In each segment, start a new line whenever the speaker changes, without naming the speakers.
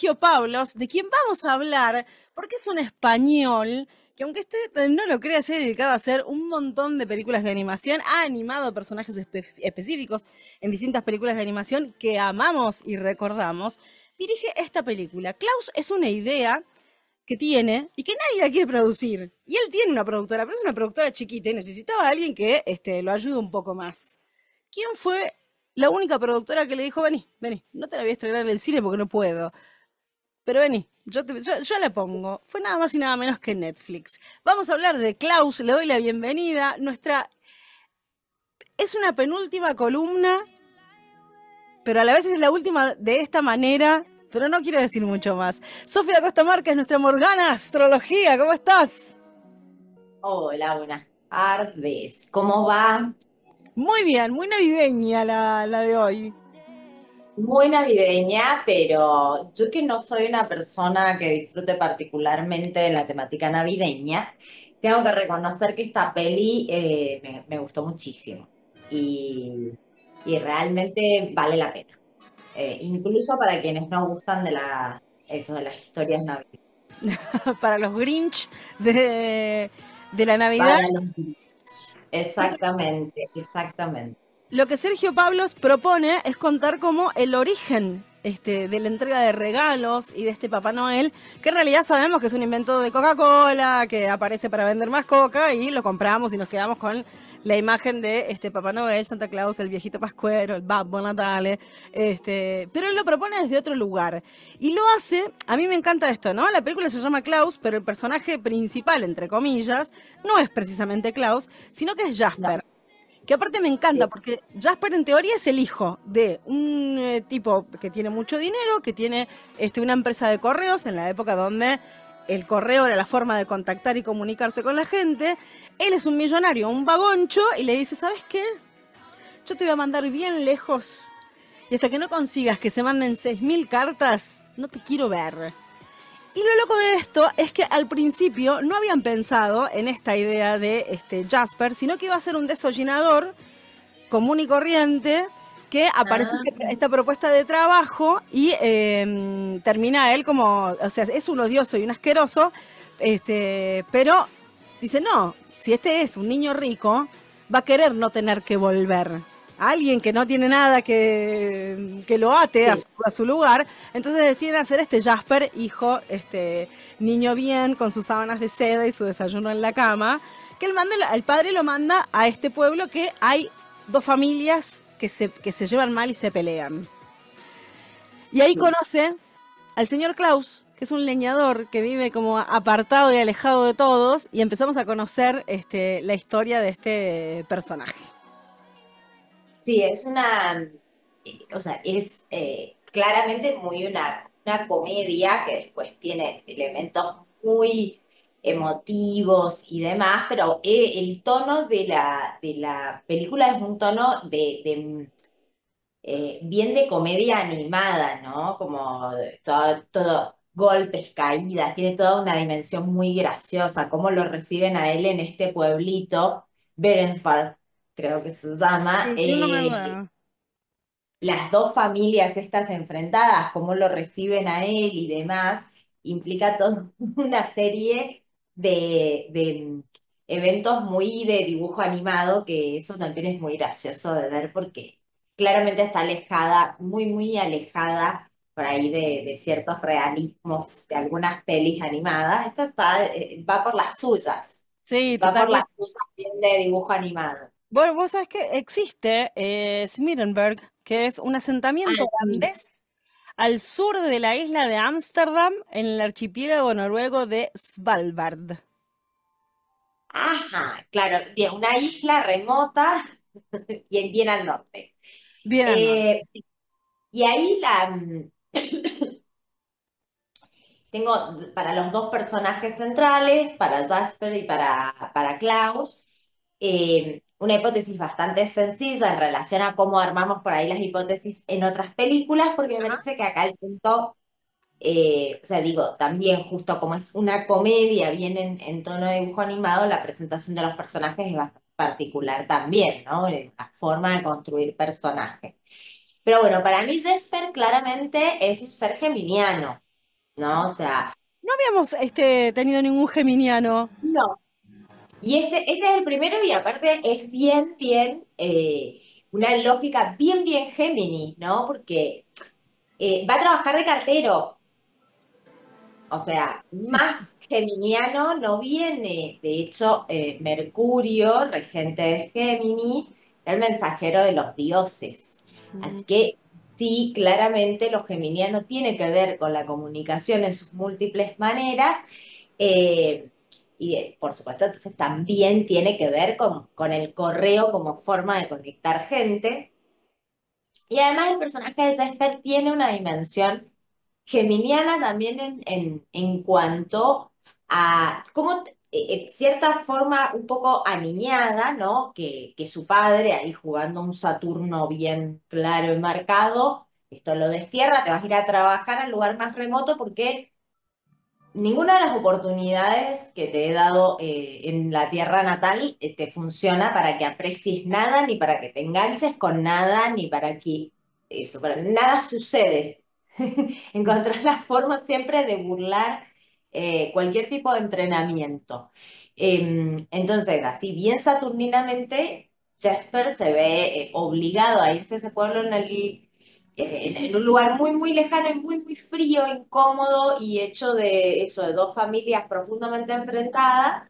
Sergio Pablos, de quien vamos a hablar, porque es un español que, aunque usted no lo crea, se ha dedicado a hacer un montón de películas de animación, ha animado personajes específicos en distintas películas de animación que amamos y recordamos. Dirige esta película. Klaus es una idea que tiene y que nadie la quiere producir. Y él tiene una productora, pero es una productora chiquita y necesitaba a alguien que lo ayude un poco más. ¿Quién fue la única productora que le dijo, vení, vení, no te la voy a estrenar en el cine porque no puedo, pero vení, yo la pongo? Fue nada más y nada menos que Netflix. Vamos a hablar de Klaus, le doy la bienvenida. Es una penúltima columna, pero a la vez es la última de esta manera, pero no quiero decir mucho más. Sofía Costa Márquez, nuestra Morgana Astrología, ¿cómo estás?
Hola, buenas tardes. ¿Cómo va?
Muy bien, muy navideña la de hoy.
Muy navideña, pero yo que no soy una persona que disfrute particularmente de la temática navideña, tengo que reconocer que esta peli me gustó muchísimo y, y realmente vale la pena. Incluso para quienes no gustan de las historias navideñas.
Para los Grinch de la Navidad.
Para los Grinch. Exactamente, exactamente.
Lo que Sergio Pablos propone es contar como el origen de la entrega de regalos y de este Papá Noel, que en realidad sabemos que es un invento de Coca-Cola, que aparece para vender más coca y lo compramos y nos quedamos con la imagen de este Papá Noel, Santa Claus, el viejito pascuero, el Babbo Natale, pero él lo propone desde otro lugar. Y lo hace, a mí me encanta esto, ¿no? La película se llama Klaus, pero el personaje principal, entre comillas, no es precisamente Klaus, sino que es
No,
Jasper. Que aparte me encanta,
sí.
porque Jasper en teoría es el hijo de un tipo que tiene mucho dinero, que tiene una empresa de correos en la época donde el correo era la forma de contactar y comunicarse con la gente. Él es un millonario, un vagoncho, y le dice, ¿sabes qué? Yo te voy a mandar bien lejos. Y hasta que no consigas que se manden 6.000 cartas, no te quiero ver. Y lo loco de esto es que al principio no habían pensado en esta idea de Jasper, sino que iba a ser un desollinador común y corriente que aparece
Ah,
esta propuesta de trabajo y termina él como, o sea, es un odioso y un asqueroso, pero dice, no, si este es un niño rico, va a querer no tener que volver. Alguien que no tiene nada que lo ate a
sí.
su lugar, entonces deciden hacer este Jasper, hijo, niño bien, con sus sábanas de seda y su desayuno en la cama, que el padre lo manda a este pueblo que hay dos familias que se llevan mal y se pelean. Y ahí
Sí.
conoce al señor Klaus, que es un leñador que vive como apartado y alejado de todos, y empezamos a conocer la historia de este personaje.
Sí, o sea, es claramente muy una comedia que después tiene elementos muy emotivos y demás, pero el tono de la película es un tono bien de comedia animada, ¿no? Como todo golpes, caídas, tiene toda una dimensión muy graciosa, cómo lo reciben a él en este pueblito, Berensfarth, creo que se llama.
Sí, tiene un nombre nuevo.
Las dos familias estas enfrentadas, cómo lo reciben a él y demás, implica toda una serie de eventos muy de dibujo animado, que eso también es muy gracioso de ver porque claramente está alejada, muy, muy alejada por ahí de ciertos realismos de algunas pelis animadas. Esto va por las suyas,
Sí,
va por las
totalmente.
suyas bien de dibujo animado.
Bueno, vos sabés que existe Smittenberg, que es un
Ah,
asentamiento
sí.
holandés al sur de la isla de Ámsterdam, en el archipiélago noruego de Svalbard.
Ajá, claro, bien, una isla remota bien, bien al norte.
Bien al norte.
Eh, y ahí tengo para los dos personajes centrales, para Jasper y para Klaus, una hipótesis bastante sencilla en relación a cómo armamos por ahí las hipótesis en otras películas, porque me
Ajá.
parece que acá el punto, o sea, digo, también justo como es una comedia bien en tono de dibujo animado, la presentación de los personajes es bastante particular también, ¿no? La forma de construir personajes. Pero bueno, para mí Jesper claramente es un ser geminiano. ¿no? O sea,
No habíamos tenido ningún geminiano.
no. Y este es el primero y aparte es bien, bien, una lógica bien, bien Géminis, ¿no? Porque va a trabajar de cartero. O sea,
Sí, sí.
más geminiano no viene. De hecho, Mercurio, regente de Géminis, era el mensajero de los dioses. Así que sí, claramente lo geminiano tiene que ver con la comunicación en sus múltiples maneras. eh, por supuesto, entonces también tiene que ver con el correo como forma de conectar gente. Y además el personaje de Shakespeare tiene una dimensión geminiana también en cuanto a cómo, cierta forma un poco aniñada, ¿no? Que su padre, ahí jugando un Saturno bien claro y marcado, esto lo destierra, te vas a ir a trabajar al lugar más remoto porque ninguna de las oportunidades que te he dado en la tierra natal te funciona para que aprecies nada, ni para que te enganches con nada, ni para que eso, nada sucede. Encontrar la forma siempre de burlar cualquier tipo de entrenamiento. Entonces, así bien saturninamente, Jasper se ve obligado a irse a ese pueblo en un lugar muy, muy lejano y muy, muy frío, incómodo y hecho de eso, de dos familias profundamente enfrentadas.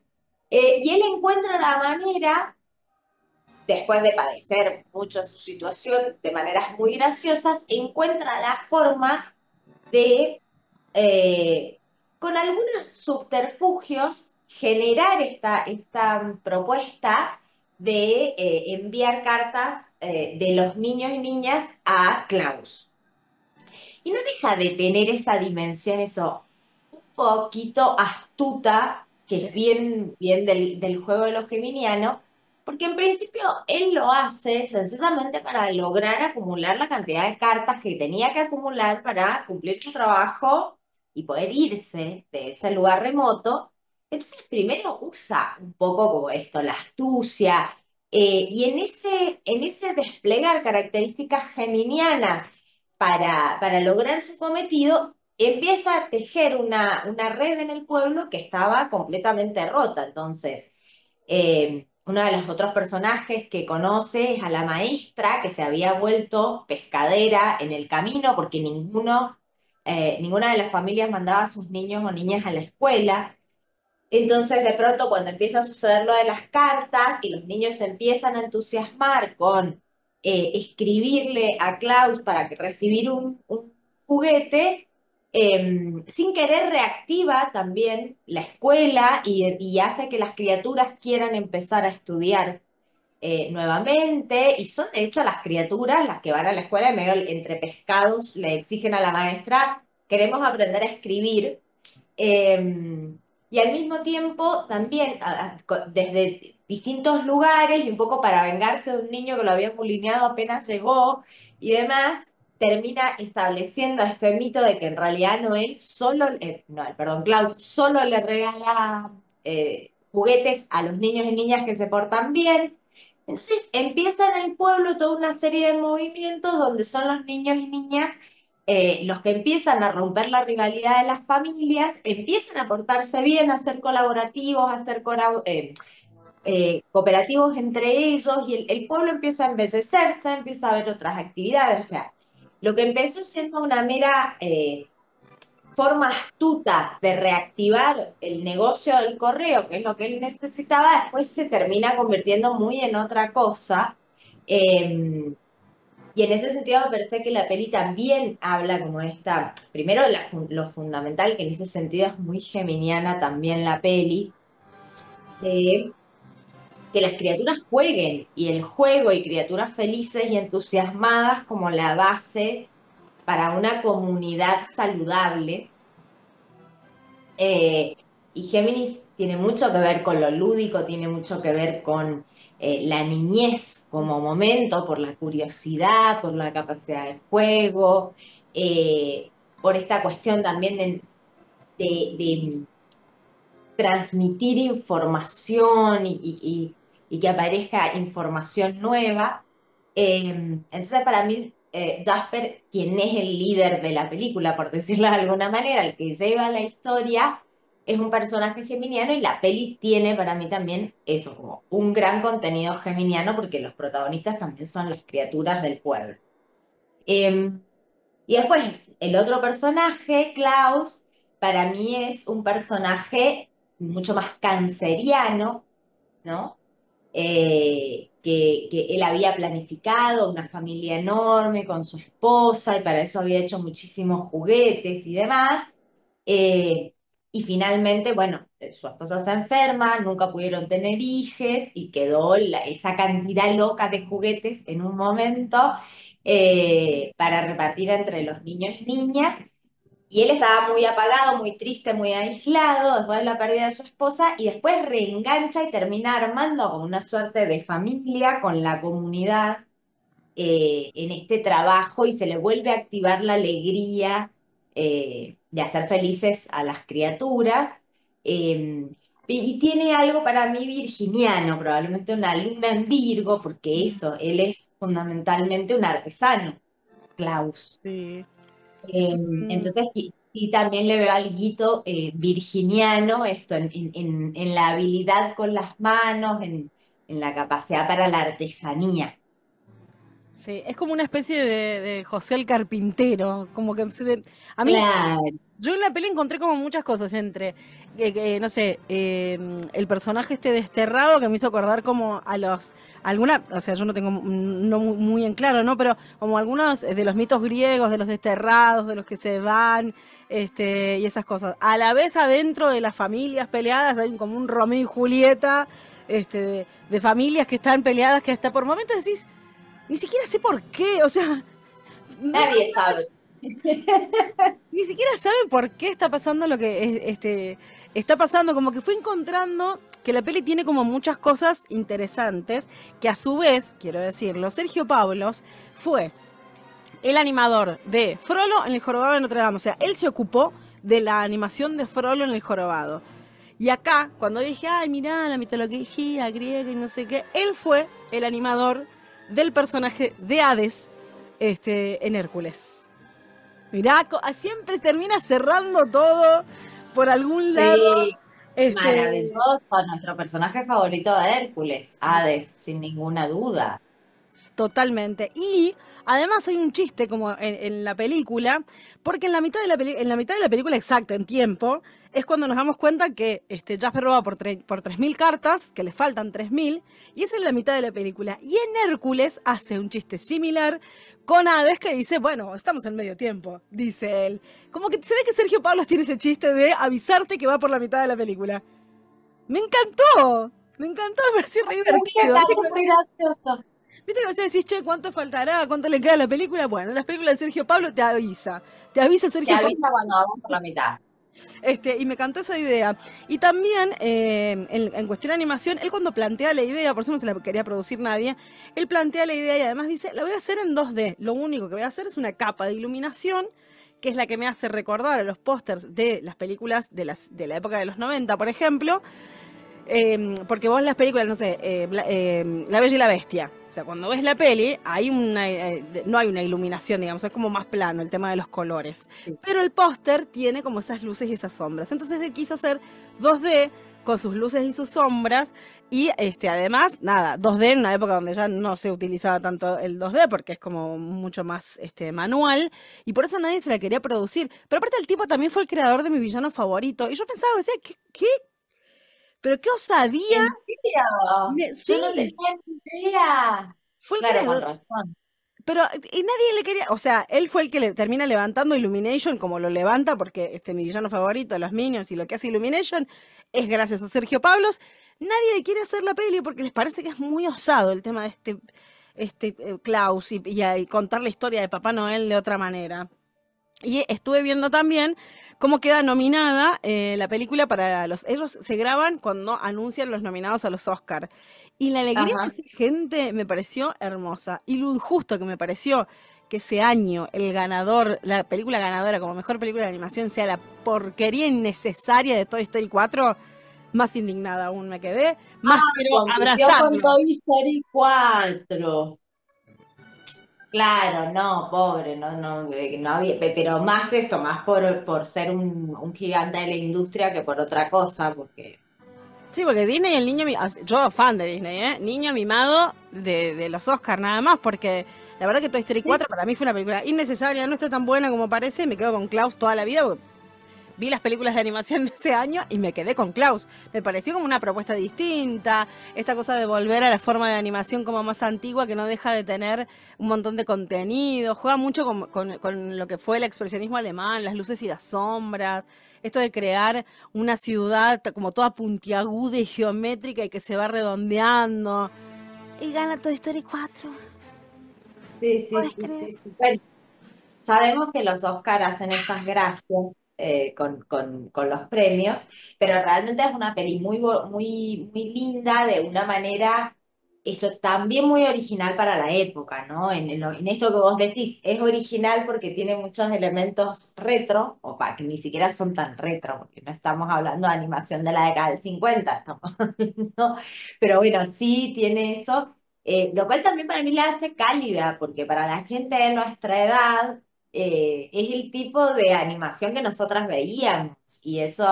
Y él encuentra la manera, después de padecer mucho su situación de maneras muy graciosas, encuentra la forma de, con algunos subterfugios, generar esta propuesta de enviar cartas de los niños y niñas a Klaus. Y no deja de tener esa dimensión, eso, un poquito astuta, que
Sí.
es bien, bien del juego de los geminianos, porque en principio él lo hace sencillamente para lograr acumular la cantidad de cartas que tenía que acumular para cumplir su trabajo y poder irse de ese lugar remoto. Entonces, primero usa un poco como esto, la astucia, y en ese desplegar características geminianas para lograr su cometido, empieza a tejer una red en el pueblo que estaba completamente rota. Entonces, uno de los otros personajes que conoce es a la maestra que se había vuelto pescadera en el camino porque ninguna de las familias mandaba a sus niños o niñas a la escuela. Entonces, de pronto, cuando empieza a suceder lo de las cartas y los niños se empiezan a entusiasmar con escribirle a Klaus para recibir un juguete, sin querer reactiva también la escuela y hace que las criaturas quieran empezar a estudiar nuevamente. Y son, de hecho, las criaturas las que van a la escuela y medio entre pescados le exigen a la maestra, queremos aprender a escribir. Y al mismo tiempo también desde distintos lugares y un poco para vengarse de un niño que lo había bulineado apenas llegó y demás, termina estableciendo este mito de que en realidad Noel solo, no, perdón, Klaus solo le regala juguetes a los niños y niñas que se portan bien. Entonces empieza en el pueblo toda una serie de movimientos donde son los niños y niñas los que empiezan a romper la rivalidad de las familias, empiezan a portarse bien, a ser colaborativos, a ser cooperativos entre ellos y el pueblo empieza a embellecerse, empieza a haber otras actividades. O sea, lo que empezó siendo una mera forma astuta de reactivar el negocio del correo, que es lo que él necesitaba, después se termina convirtiendo muy en otra cosa. Y en ese sentido me parece que la peli también habla como esta, primero lo fundamental, que en ese sentido es muy geminiana también la peli, de que las criaturas jueguen y el juego y criaturas felices y entusiasmadas como la base para una comunidad saludable. Eh, y Géminis tiene mucho que ver con lo lúdico, tiene mucho que ver con la niñez como momento, por la curiosidad, por la capacidad de juego, por esta cuestión también de transmitir información y que aparezca información nueva. Entonces, para mí, Jasper, quien es el líder de la película, por decirlo de alguna manera, el que lleva la historia, es un personaje geminiano y la peli tiene para mí también eso, como un gran contenido geminiano, porque los protagonistas también son las criaturas del pueblo. Eh, y después, el otro personaje, Klaus, para mí es un personaje mucho más canceriano, ¿no? Que él había planificado una familia enorme con su esposa y para eso había hecho muchísimos juguetes y demás. Eh, y finalmente, bueno, su esposa se enferma, nunca pudieron tener hijos y quedó esa cantidad loca de juguetes en un momento para repartir entre los niños y niñas. Y él estaba muy apagado, muy triste, muy aislado después de la pérdida de su esposa y después reengancha y termina armando como una suerte de familia con la comunidad en este trabajo y se le vuelve a activar la alegría de hacer felices a las criaturas. Y tiene algo para mí virginiano, probablemente una luna en Virgo, porque eso, él es fundamentalmente un artesano, Klaus.
Sí. Es
Eh,
un-
entonces, sí, también le veo algo virginiano, esto en la habilidad con las manos, en la capacidad para la artesanía.
sí, es como una especie de José el Carpintero, como que a mí,
Claro.
yo en la peli encontré como muchas cosas entre, no sé, el personaje este desterrado que me hizo acordar como o sea, yo no tengo no muy en claro, ¿no? Pero como algunos de los mitos griegos, de los desterrados, de los que se van, y esas cosas. A la vez adentro de las familias peleadas hay como un Romeo y Julieta, de familias que están peleadas, que hasta por momentos decís, ni siquiera sé por qué, o sea, no,
Nadie sabe.
ni siquiera saben por qué está pasando lo que está pasando. Como que fui encontrando que la peli tiene como muchas cosas interesantes, que a su vez, quiero decirlo, Sergio Pablos fue el animador de Frollo en el Jorobado de Notre Dame. O sea, él se ocupó de la animación de Frollo en el Jorobado. Y acá, cuando dije, ay, mirá, la mitología griega y no sé qué, él fue el animador del personaje de Hades en Hércules. Mirá, siempre termina cerrando todo por algún lado.
Sí,
Este,
maravilloso. Nuestro personaje favorito de Hércules, Hades, sin ninguna duda.
Totalmente. Y además hay un chiste como en la película, porque en la mitad de en la mitad de la película exacta, en tiempo, es cuando nos damos cuenta que Jasper roba por 3.000 cartas, que le faltan 3.000 y es en la mitad de la película. Y en Hércules hace un chiste similar con Hades que dice, bueno, estamos en medio tiempo, dice él. Como que se ve que Sergio Pablos tiene ese chiste de avisarte que va por la mitad de la película. Me encantó, me pareció re
Me
divertido. ¿Viste?
parece muy gracioso.
¿Viste que vos decís, che, cuánto faltará? ¿Cuánto le queda a la película? Bueno, las películas de Sergio Pablo te avisa. Te avisa
Te
Sergio Pablo.
avisa cuando vamos por la mitad.
Y me encantó esa idea. Y también, en cuestión de animación, él cuando plantea la idea, por eso no se la quería producir nadie, él plantea la idea y además dice, la voy a hacer en 2D. Lo único que voy a hacer es una capa de iluminación, que es la que me hace recordar a los pósters de las películas de la época de los 90, por ejemplo. Porque vos las películas, no sé, La Bella y la Bestia, o sea, cuando ves la peli, no hay una iluminación, digamos, es como más plano el tema de los colores.
Sí.
Pero el póster tiene como esas luces y esas sombras. Entonces él quiso hacer 2D con sus luces y sus sombras. Y además, nada, 2D en una época donde ya no se utilizaba tanto el 2D porque es como mucho más manual. Y por eso nadie se la quería producir. Pero aparte el tipo también fue el creador de mi villano favorito. Y yo pensaba, decía, ¿qué? Pero qué osadía.
¿En serio? Yo no
Sí,
tenía ni idea.
fue el
Claro, con
creador.
razón.
Pero y nadie le quería, o sea, él fue el que le termina levantando Illumination como lo levanta, porque mi villano favorito, los Minions y lo que hace Illumination, es gracias a Sergio Pablos. Nadie le quiere hacer la peli porque les parece que es muy osado el tema de Klaus y contar la historia de Papá Noel de otra manera. Y estuve viendo también cómo queda nominada la película para los... Ellos se graban cuando anuncian los nominados a los Oscar. Y la alegría de
Ajá.
esa gente me pareció hermosa. Y lo injusto que me pareció que ese año el ganador, la película ganadora como mejor película de animación sea la porquería innecesaria de Toy Story 4, más indignada aún me quedé. Más quiero
Compitió con
abrazarlo.
Toy Story 4. Claro, no, pobre, no, no, no había, pero más esto, más por ser un gigante de la industria que por otra cosa, porque
Sí, porque Disney, el niño, yo fan de Disney, ¿eh? Niño mimado de los Oscars nada más, porque la verdad que Toy Story
sí,
4 para mí fue una película innecesaria, no está tan buena como parece, me quedo con Klaus toda la vida, porque vi las películas de animación de ese año y me quedé con Klaus. Me pareció como una propuesta distinta, esta cosa de volver a la forma de animación como más antigua que no deja de tener un montón de contenido, juega mucho con lo que fue el expresionismo alemán, las luces y las sombras, esto de crear una ciudad como toda puntiaguda y geométrica y que se va redondeando. Y gana Toy Story 4.
sí, sí,
¿Puedes
sí,
creer?
sí, sí. Bueno, sabemos que los Oscars hacen esas gracias con los premios, pero realmente es una peli muy, muy linda, de una manera, esto también muy original para la época, ¿no? En esto que vos decís, es original porque tiene muchos elementos retro, o que ni siquiera son tan retro, porque no estamos hablando de animación de la década del 50, estamos hablando, pero bueno, sí tiene eso. Lo cual también para mí la hace cálida, porque para la gente de nuestra edad, es el tipo de animación que nosotras veíamos y eso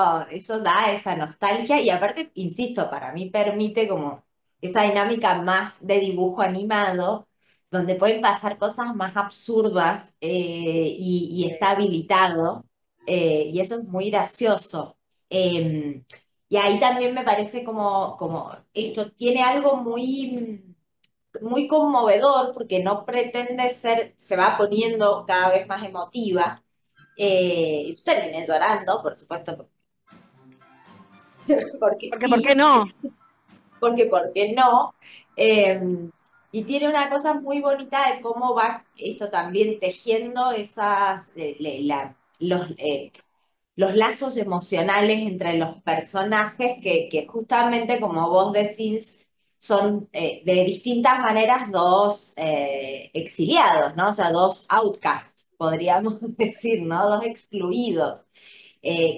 da esa nostalgia y aparte, insisto, para mí permite como esa dinámica más de dibujo animado, donde pueden pasar cosas más absurdas y está habilitado y eso es muy gracioso. Y ahí también me parece como esto tiene algo muy conmovedor porque no pretende ser, se va poniendo cada vez más emotiva. Y yo terminé llorando, por supuesto, porque
Porque, ¿por qué
sí,
no?
porque ¿por qué no? Eh, y tiene una cosa muy bonita de cómo va esto también tejiendo esas, los lazos emocionales entre los personajes que justamente, como vos decís, son de distintas maneras dos exiliados, ¿no? O sea, dos outcasts, podríamos decir, ¿no? Dos excluidos.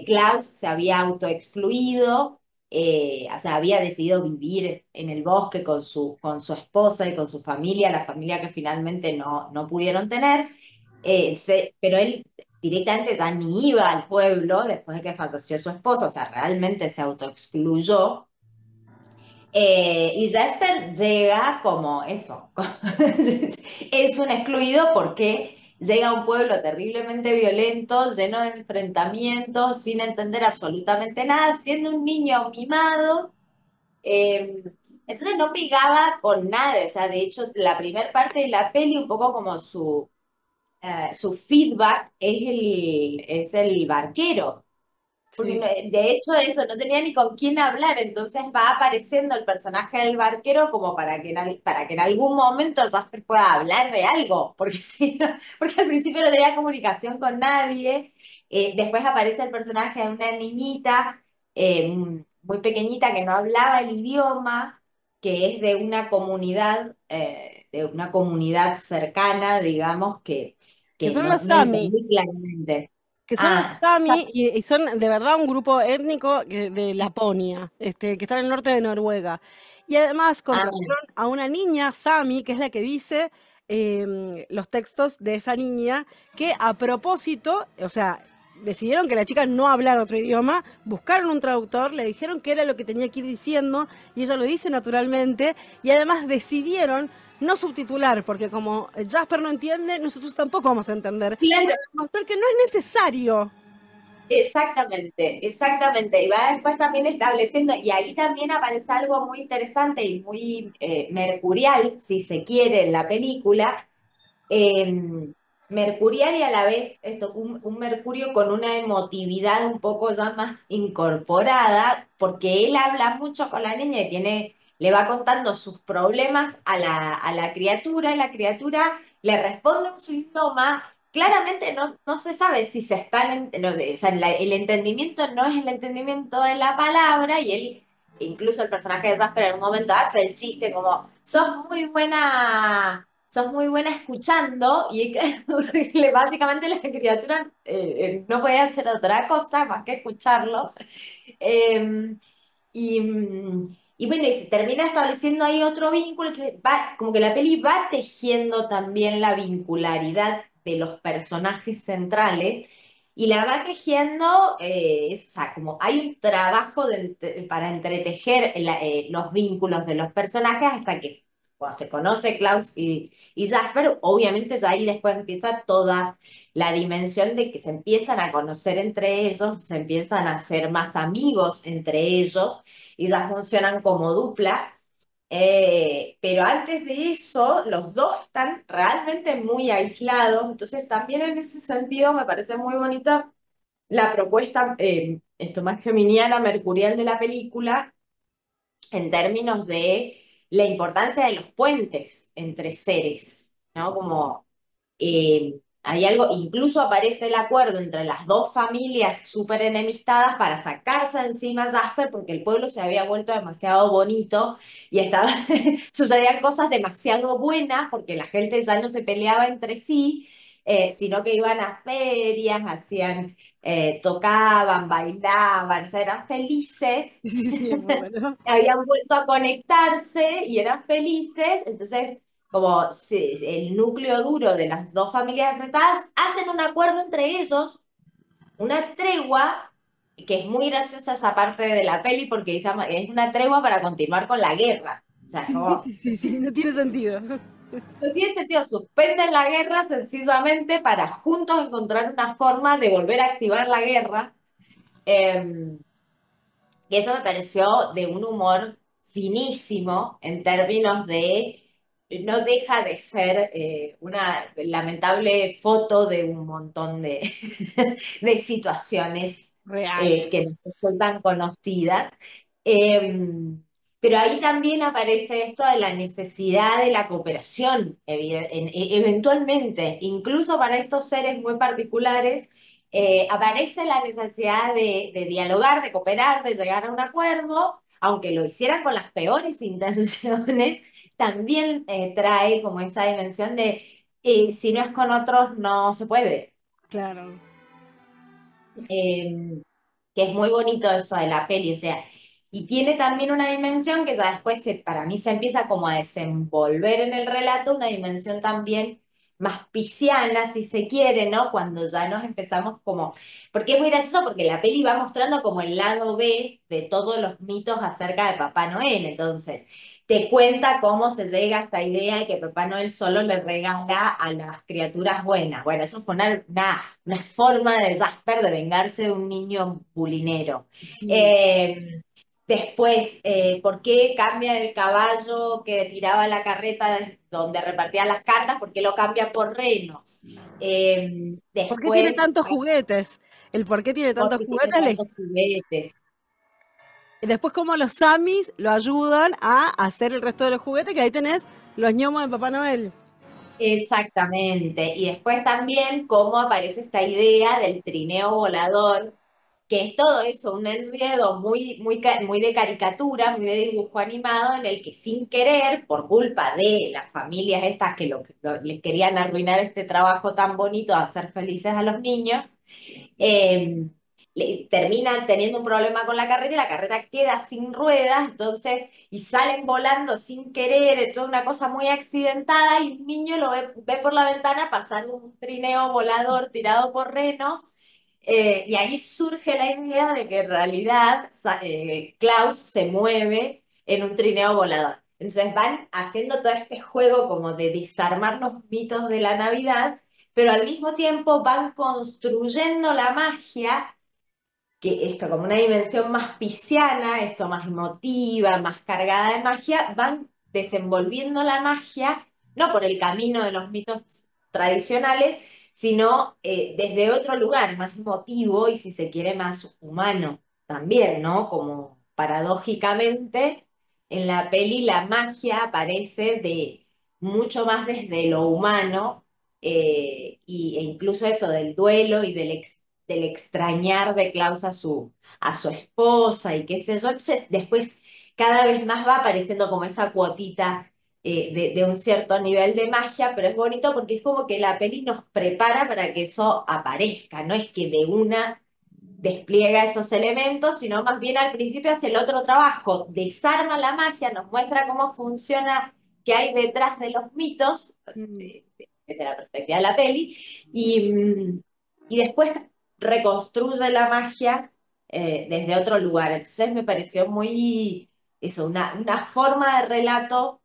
Klaus se había autoexcluido, o sea, había decidido vivir en el bosque con su esposa y con su familia, la familia que finalmente no pudieron tener, pero él directamente ya ni iba al pueblo después de que falleció su esposa, o sea, realmente se autoexcluyó. Y Jasper llega como eso, es un excluido porque llega a un pueblo terriblemente violento, lleno de enfrentamientos, sin entender absolutamente nada, siendo un niño mimado. eh, entonces no pegaba con nada, o sea, de hecho la primera parte de la peli, un poco como su feedback es el barquero. Porque
Sí.
de hecho eso, no tenía ni con quién hablar, entonces va apareciendo el personaje del barquero como para que en algún momento Jasper pueda hablar de algo, porque, si no- porque al principio no tenía comunicación con nadie. Después aparece el personaje de una niñita muy pequeñita que no hablaba el idioma, que es de una comunidad cercana, digamos,
Que
que
son los
no
Sami.
entendí claramente.
Que son los
Ah,
Sami y son de verdad un grupo étnico de Laponia, que está en el norte de Noruega. Y además
ah,
contrataron a una niña, Sami, que es la que dice los textos de esa niña, que a propósito, o sea, decidieron que la chica no hablara otro idioma, buscaron un traductor, le dijeron qué era lo que tenía que ir diciendo, y ella lo dice naturalmente, y además decidieron no subtitular, porque como Jasper no entiende, nosotros tampoco vamos a entender
claro,
mostrar que no es necesario.
exactamente, exactamente. Y va después también estableciendo, y ahí también aparece algo muy interesante y muy mercurial, si se quiere, en la película. eh, Mercurial y a la vez un Mercurio con una emotividad un poco ya más incorporada, porque él habla mucho con la niña y le va contando sus problemas a la criatura, y la criatura le responde en su idioma. Claramente no se sabe si se están, o sea, el entendimiento no es el entendimiento de la palabra, y él, incluso el personaje de Jasper en un momento hace el chiste como, sos muy buena escuchando, y básicamente la criatura no podía hacer otra cosa más que escucharlo. Eh, y, Y bueno, y se termina estableciendo ahí otro vínculo, entonces como que la peli va tejiendo también la vincularidad de los personajes centrales y la va tejiendo, o sea, como hay un trabajo para entretejer los vínculos de los personajes hasta que cuando se conoce Klaus y Jasper, obviamente ya ahí después empieza toda la dimensión de que se empiezan a conocer entre ellos, se empiezan a hacer más amigos entre ellos y ya funcionan como dupla. Pero antes de eso, los dos están realmente muy aislados, entonces también en ese sentido me parece muy bonita la propuesta, esto más geminiana, mercurial de la película, en términos de la importancia de los puentes entre seres, ¿no? Como hay algo, incluso aparece el acuerdo entre las dos familias súper enemistadas para sacarse encima a Jasper porque el pueblo se había vuelto demasiado bonito y estaba, sucedían cosas demasiado buenas porque la gente ya no se peleaba entre sí, sino que iban a ferias, hacían, tocaban, bailaban, o sea, eran felices,
Sí, sí, sí, es muy bueno.
habían vuelto a conectarse y eran felices, entonces como el núcleo duro de las dos familias enfrentadas hacen un acuerdo entre ellos, una tregua, que es muy graciosa esa parte de la peli porque dice, es una tregua para continuar con la guerra. O sea,
Sí,
como,
sí, sí, sí, no tiene sentido.
no tiene sentido, suspenden la guerra sencillamente para juntos encontrar una forma de volver a activar la guerra. Eh, Y eso me pareció de un humor finísimo en términos de, no deja de ser una lamentable foto de un montón de, de situaciones que
Reales.
no son tan conocidas. Eh, pero ahí también aparece esto de la necesidad de la cooperación, eventualmente, incluso para estos seres muy particulares aparece la necesidad de dialogar, de cooperar, de llegar a un acuerdo, aunque lo hicieran con las peores intenciones, también trae como esa dimensión de si no es con otros no se puede.
Claro.
Eh, que es muy bonito eso de la peli, o sea, y tiene también una dimensión que ya después para mí se empieza como a desenvolver en el relato, una dimensión también más pisciana, si se quiere, ¿no? Cuando ya nos empezamos como, porque es muy gracioso porque la peli va mostrando como el lado B de todos los mitos acerca de Papá Noel, entonces te cuenta cómo se llega a esta idea de que Papá Noel solo le regala a las criaturas buenas. Bueno, eso fue una forma de Jasper de vengarse de un niño bulinero.
Sí.
Eh, Después, ¿por qué cambia el caballo que tiraba la carreta donde repartía las cartas? ¿Por qué lo cambia por renos?
¿Por qué tiene
Después,
tantos juguetes? El por qué tiene
¿por
tantos
qué tiene
juguetes.
tantos juguetes?
Después, cómo los Samis lo ayudan a hacer el resto de los juguetes, que ahí tenés los ñomos de Papá Noel.
Exactamente. Y después también cómo aparece esta idea del trineo volador, que es todo eso, un enredo muy de caricatura, muy de dibujo animado, en el que sin querer, por culpa de las familias estas que les querían arruinar este trabajo tan bonito de hacer felices a los niños, eh, terminan teniendo un problema con la carreta y la carreta queda sin ruedas, entonces, y salen volando sin querer, es toda una cosa muy accidentada y un niño lo ve por la ventana pasar un trineo volador tirado por renos. Y ahí surge la idea de que en realidad Klaus se mueve en un trineo volador. Entonces van haciendo todo este juego como de desarmar los mitos de la Navidad, pero al mismo tiempo van construyendo la magia, que esto como una dimensión más pisciana, esto más emotiva, más cargada de magia, van desenvolviendo la magia, no por el camino de los mitos tradicionales, sino desde otro lugar, más emotivo y si se quiere más humano también, ¿no? Como paradójicamente en la peli la magia aparece de mucho más desde lo humano e incluso eso del duelo y del extrañar de Klaus a su esposa y qué sé yo. Entonces, después cada vez más va apareciendo como esa cuotita de un cierto nivel de magia, pero es bonito porque es como que la peli nos prepara para que eso aparezca, no es que de una despliega esos elementos, sino más bien al principio hace el otro trabajo, desarma la magia, nos muestra cómo funciona, qué hay detrás de los mitos,
Mm.
desde la perspectiva de la peli, y después reconstruye la magia desde otro lugar. Entonces me pareció muy, eso, una forma de relato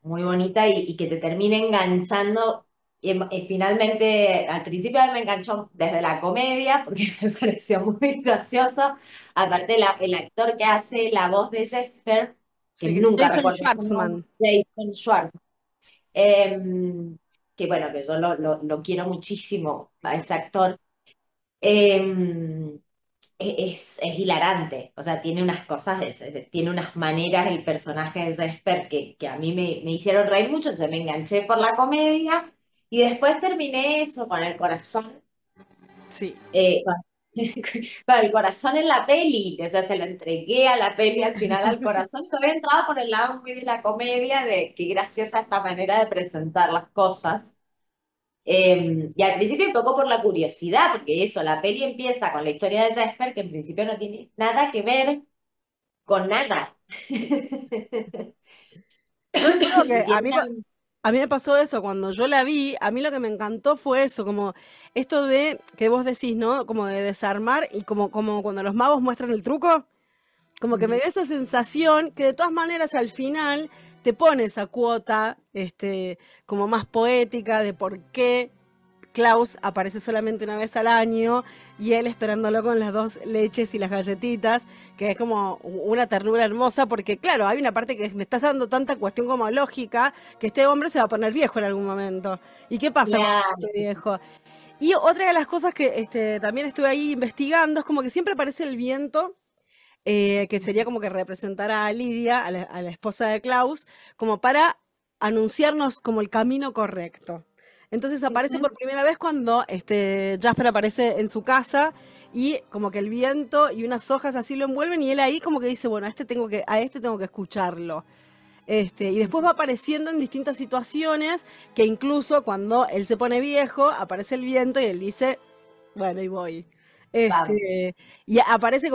muy bonita y que te termine enganchando y finalmente, al principio a mí me enganchó desde la comedia, porque me pareció muy gracioso. Aparte, el actor que hace la voz de Jesper, que
Sí,
nunca
Jason
recuerdo su nombre,
Schwartzman.
Jason Schwartz, eh, que bueno, que yo lo quiero muchísimo a ese actor. eh, es hilarante, o sea, tiene unas cosas, tiene unas maneras el personaje de Jesper que a mí me hicieron reír mucho, entonces me enganché por la comedia y después terminé eso con el corazón,
Sí.
con, con el corazón en la peli, o sea, se lo entregué a la peli al final al corazón, yo había entrado por el lado muy de la comedia, de qué graciosa esta manera de presentar las cosas. Y al principio un poco por la curiosidad, porque eso, la peli empieza con la historia de Jasper, que en principio no tiene nada que ver con nada.
Yo me acuerdo que
Empiezan,
a mí me pasó eso, cuando yo la vi, a mí lo que me encantó fue eso, como esto de que vos decís, ¿no? Como de desarmar y como cuando los magos muestran el truco, como que me
ujú,
dio esa sensación que de todas maneras al final te pone esa cuota, como más poética de por qué Klaus aparece solamente una vez al año y él esperándolo con las dos leches y las galletitas, que es como una ternura hermosa, porque claro, hay una parte que me estás dando tanta cuestión como lógica, que este hombre se va a poner viejo en algún momento. ¿Y qué pasa cuando se
claro,
pone viejo? Y otra de las cosas que también estuve ahí investigando es como que siempre aparece el viento, que sería como que representara a Lidia, a la esposa de Klaus, como para anunciarnos como el camino correcto. Entonces aparece
ujú,
por primera vez cuando Jasper aparece en su casa y como que el viento y unas hojas así lo envuelven y él ahí como que dice, bueno, a este tengo que escucharlo. Y después va apareciendo en distintas situaciones que incluso cuando él se pone viejo, aparece el viento y él dice, bueno, y voy.
vamos.
Y aparece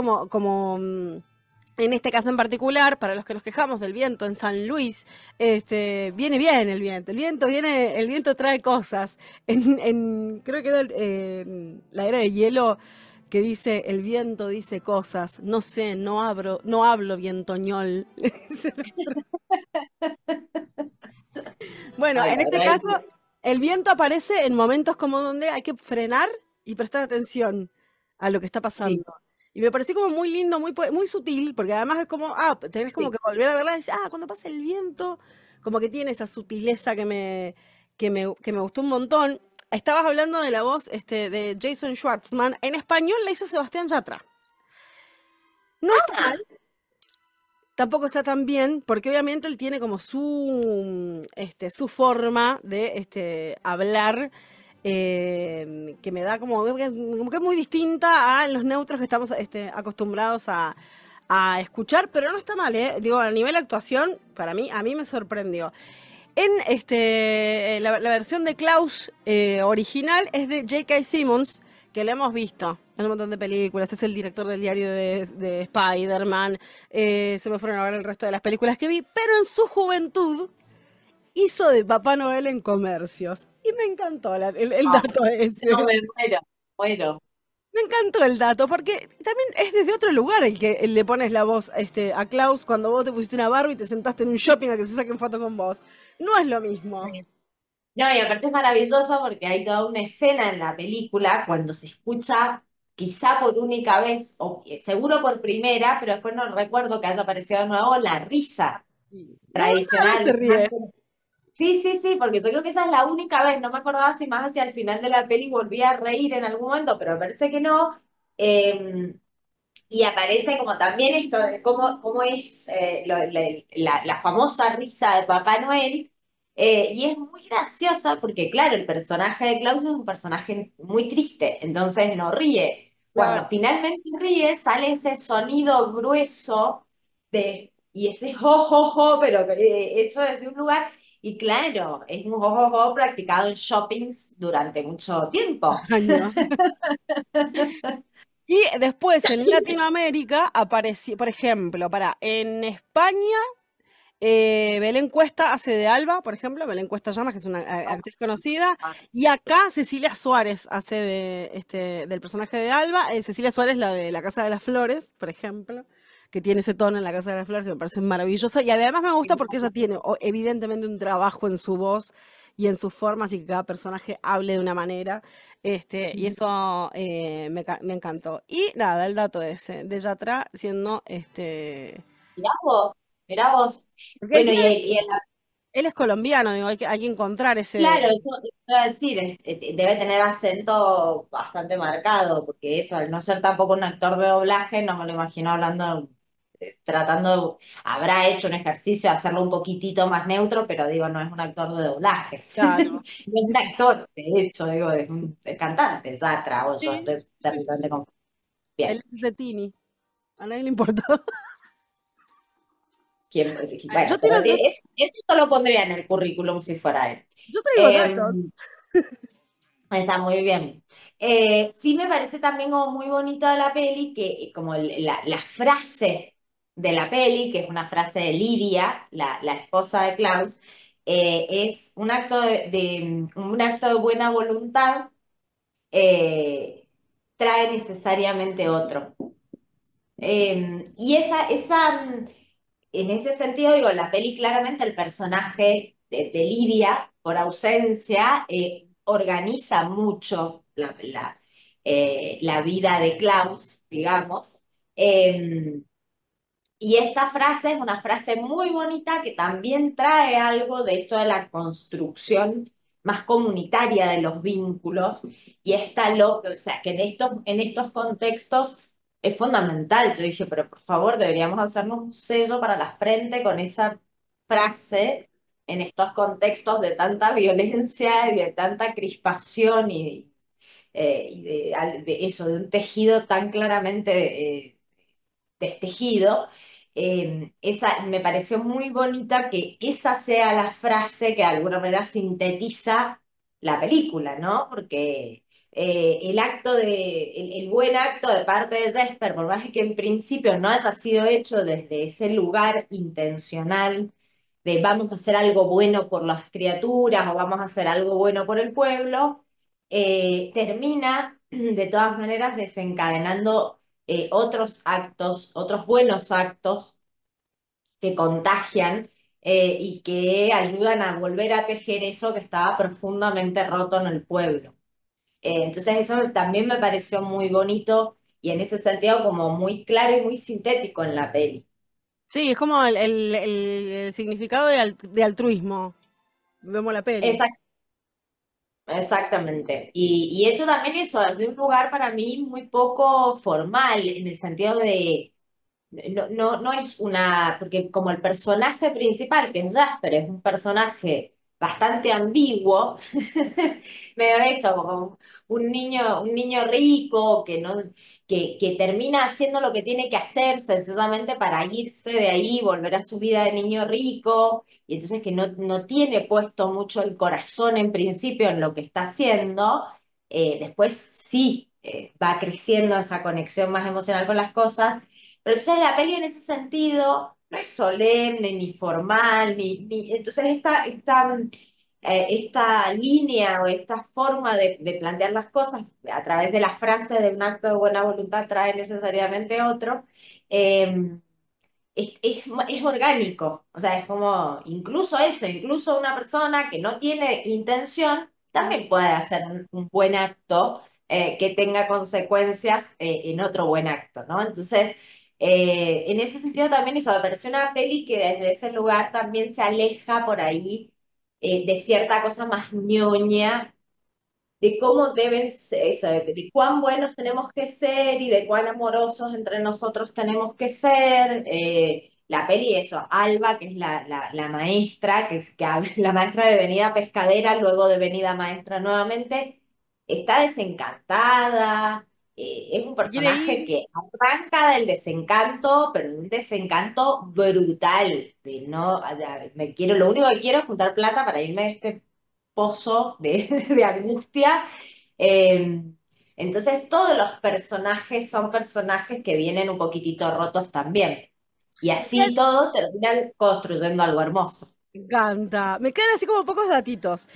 en este caso en particular, para los que nos quejamos del viento en San Luis, viene bien el viento viene, el viento trae cosas. Creo que era en la era de hielo que dice, el viento dice cosas, no sé, no hablo vientoñol. Bueno,
Ay,
en
la
este
verdad es
caso,
que
el viento aparece en momentos como donde hay que frenar y prestar atención a lo que está pasando.
sí,
Y me pareció como muy lindo, muy sutil, porque además es como, tenés como
sí.
que volver a verla y decir, cuando pasa el viento, como que tiene esa sutileza que me gustó un montón. Estabas hablando de la voz de Jason Schwartzman. En español la hizo Sebastián Yatra. No está mal,
Ah,
tampoco está tan bien, porque obviamente él tiene como su forma de hablar, que me da como que es muy distinta a los neutros que estamos acostumbrados a escuchar, pero no está mal, ¿eh? Digo, a nivel actuación, a mí me sorprendió. En la versión de Klaus original es de J.K. Simmons, que lo hemos visto en un montón de películas. Es el director del diario de Spider-Man. Se me fueron a ver el resto de las películas que vi, pero en su juventud hizo de Papá Noel en comercios. Y me encantó el
ah,
dato
no
ese.
me muero, muero.
Me encantó el dato, porque también es desde otro lugar el que le pones la voz a Klaus cuando vos te pusiste una Barbie y te sentaste en un shopping a que se saquen fotos con vos. No es lo mismo.
No, y aparte es maravilloso porque hay toda una escena en la película cuando se escucha, quizá por única vez, o seguro por primera, pero después no recuerdo que haya aparecido de nuevo, la risa
Sí. No, una vez se
tradicional.
ríe.
Sí, sí, sí, porque yo creo que esa es la única vez, no me acordaba si más hacia el final de la peli volví a reír en algún momento, pero me parece que no. Eh, y aparece como también esto de cómo es la famosa risa de Papá Noel. Y es muy graciosa porque, claro, el personaje de Klaus es un personaje muy triste, entonces no ríe. Cuando
Claro.
finalmente ríe, sale ese sonido grueso y ese jo, jo, jo, pero hecho desde un lugar. Y claro, es un jo, jo, jo practicado en shoppings durante mucho tiempo.
Años. Y después en Latinoamérica apareció, por ejemplo, en España, Belén Cuesta hace de Alba, por ejemplo, Belén Cuesta Llamas, que es una actriz conocida, y acá Cecilia Suárez hace del personaje de Alba, Cecilia Suárez, la de La Casa de las Flores, por ejemplo, que tiene ese tono en La Casa de las Flores que me parece maravilloso, y además me gusta porque ella tiene evidentemente un trabajo en su voz y en sus formas, y que cada personaje hable de una manera, y eso me encantó. Y nada, el dato ese, de Yatra siendo
Mirá vos, mirá vos.
porque
Bueno,
encima
y el
él es colombiano, digo, hay que encontrar ese.
claro, eso te iba a decir, debe tener acento bastante marcado, porque eso, al no ser tampoco un actor de doblaje, no me lo imagino hablando, habrá hecho un ejercicio de hacerlo un poquitito más neutro, pero digo, no es un actor de doblaje.
Claro.
No es un actor, de hecho, digo, es cantante, Yatra, o yo
Sí,
estoy de
sí, sí.
repente confundida. Bien.
El ex de Tini. A nadie le importó.
Bueno,
Yo tiro,
pero
yo,
eso lo pondría en el currículum si fuera él.
yo traigo
Em,
datos.
Está muy bien. Sí me parece también como muy bonito de la peli que como la frase de la peli, que es una frase de Lidia, la esposa de Klaus, es un acto un acto de buena voluntad, eh, trae necesariamente otro. Y en ese sentido, digo, la peli claramente el personaje de Lidia, por ausencia, organiza mucho la vida de Klaus, digamos. Eh, y esta frase es una frase muy bonita que también trae algo de esto de la construcción más comunitaria de los vínculos. Y está loco, o sea, que en estos contextos es fundamental. Yo dije, pero por favor, deberíamos hacernos un sello para la frente con esa frase en estos contextos de tanta violencia y de tanta crispación y de eso, de un tejido tan claramente destejido. Esa, me pareció muy bonita que esa sea la frase que de alguna manera sintetiza la película, ¿no? Porque el buen acto de parte de Jesper, por más que en principio no haya sido hecho desde ese lugar intencional de vamos a hacer algo bueno por las criaturas o vamos a hacer algo bueno por el pueblo, termina de todas maneras desencadenando otros actos, otros buenos actos que contagian y que ayudan a volver a tejer eso que estaba profundamente roto en el pueblo. Entonces eso también me pareció muy bonito y en ese sentido como muy claro y muy sintético en la peli.
Sí, es como el significado de altruismo. Vemos la peli.
Exactamente. Y hecho también eso, desde un lugar para mí muy poco formal, en el sentido de, no es una, porque como el personaje principal, que es Jasper, es un personaje bastante ambiguo, me he visto como un niño rico que termina haciendo lo que tiene que hacer sencillamente para irse de ahí, volver a su vida de niño rico, y entonces que no tiene puesto mucho el corazón en principio en lo que está haciendo, después sí va creciendo esa conexión más emocional con las cosas, pero entonces la peli en ese sentido no es solemne ni formal, entonces esta línea o esta forma de plantear las cosas a través de la frase de un acto de buena voluntad trae necesariamente otro, eh, es orgánico, o sea, es como incluso eso, incluso una persona que no tiene intención también puede hacer un buen acto que tenga consecuencias en otro buen acto, ¿no? Entonces, en ese sentido también eso, me pareció una peli que desde ese lugar también se aleja por ahí de cierta cosa más ñoña de cómo deben ser, eso, de cuán buenos tenemos que ser y de cuán amorosos entre nosotros tenemos que ser. La peli, eso, Alba, que es la maestra, la maestra de Venida Pescadera, luego de Venida Maestra nuevamente, está desencantada. Es un
Se quiere ir.
personaje que arranca del desencanto, pero un desencanto brutal. De no, lo único que quiero es juntar plata para irme de este pozo de angustia. Eh, Entonces todos los personajes son personajes que vienen un poquitito rotos también. Y así todo terminan construyendo algo hermoso.
Me encanta. Me quedan así como pocos datitos.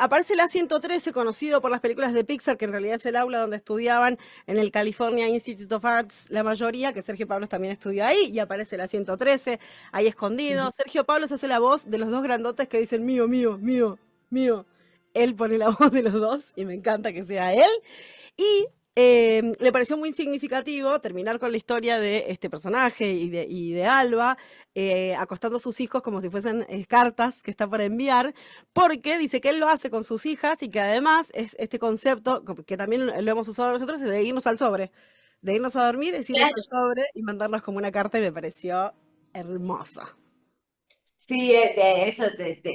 Aparece el A113, conocido por las películas de Pixar, que en realidad es el aula donde estudiaban en el California Institute of Arts, la mayoría, que Sergio Pablos también estudió ahí, y aparece el A113, ahí escondido. Sergio Pablos hace la voz de los dos grandotes que dicen mío, mío, mío, mío. Él pone la voz de los dos, y me encanta que sea él. Y le pareció muy significativo terminar con la historia de este personaje y de Alba, acostando a sus hijos como si fuesen cartas que está para enviar, porque dice que él lo hace con sus hijas y que además es este concepto que también lo hemos usado nosotros de irnos al sobre, de irnos a dormir, es irnos
Claro.
al sobre y mandarnos como una carta y me pareció hermosa.
Sí, eso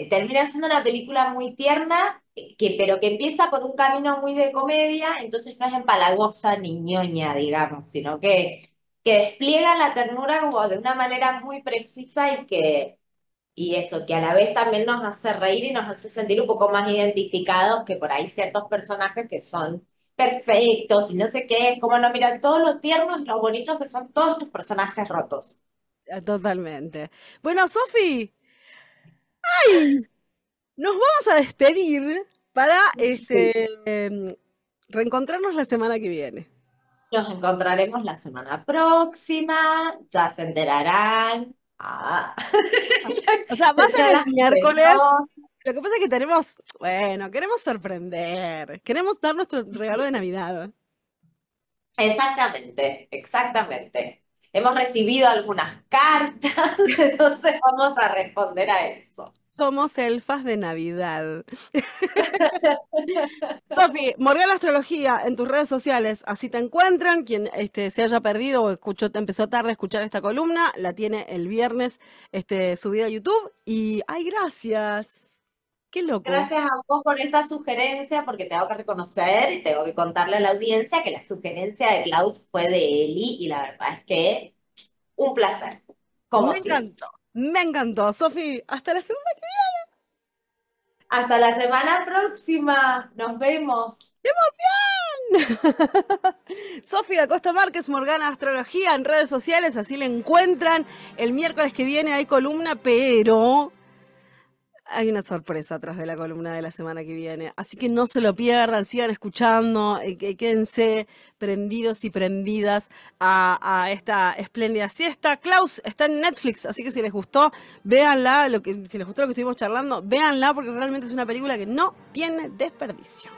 termina siendo una película muy tierna, pero que empieza por un camino muy de comedia, entonces no es empalagosa ni ñoña, digamos, sino que despliega la ternura como de una manera muy precisa y eso, que a la vez también nos hace reír y nos hace sentir un poco más identificados que por ahí ciertos personajes que son perfectos y no sé qué, es como no, mira, todo lo tierno y lo bonito que son todos tus personajes rotos.
Totalmente. Bueno, Sofi, ¡ay! Nos vamos a despedir para
Sí.
reencontrarnos la semana que viene.
Nos encontraremos la semana próxima, ya se enterarán. Ah.
O sea, va a ser
Ya
el
las
miércoles.
tenemos.
Lo que pasa es que tenemos, bueno, queremos sorprender, queremos dar nuestro regalo de Navidad.
Exactamente, exactamente. Hemos recibido algunas cartas, entonces vamos a responder a eso.
Somos elfas de Navidad. Sofi, Morgana Astrología en tus redes sociales, así te encuentran. Quien se haya perdido o empezó tarde a escuchar esta columna, la tiene el viernes subida a YouTube. Y ¡ay, gracias! ¡Qué loco!
Gracias a vos por esta sugerencia, porque tengo que reconocer y tengo que contarle a la audiencia que la sugerencia de Klaus fue de Eli y la verdad es que un placer, como
Me
siempre.
encantó, me encantó. Sofi, hasta la semana que
Hasta la semana próxima, nos vemos.
viene. Sofía Acosta Márquez, Morgana Astrología en redes sociales, así le encuentran. El miércoles que viene hay columna, pero hay una sorpresa atrás de la columna de la semana que viene. Así que no se lo pierdan, sigan escuchando, quédense prendidos y prendidas a esta espléndida siesta. Klaus está en Netflix, así que si les gustó, véanla. Si les gustó lo que estuvimos charlando, véanla porque realmente es una película que no tiene desperdicio.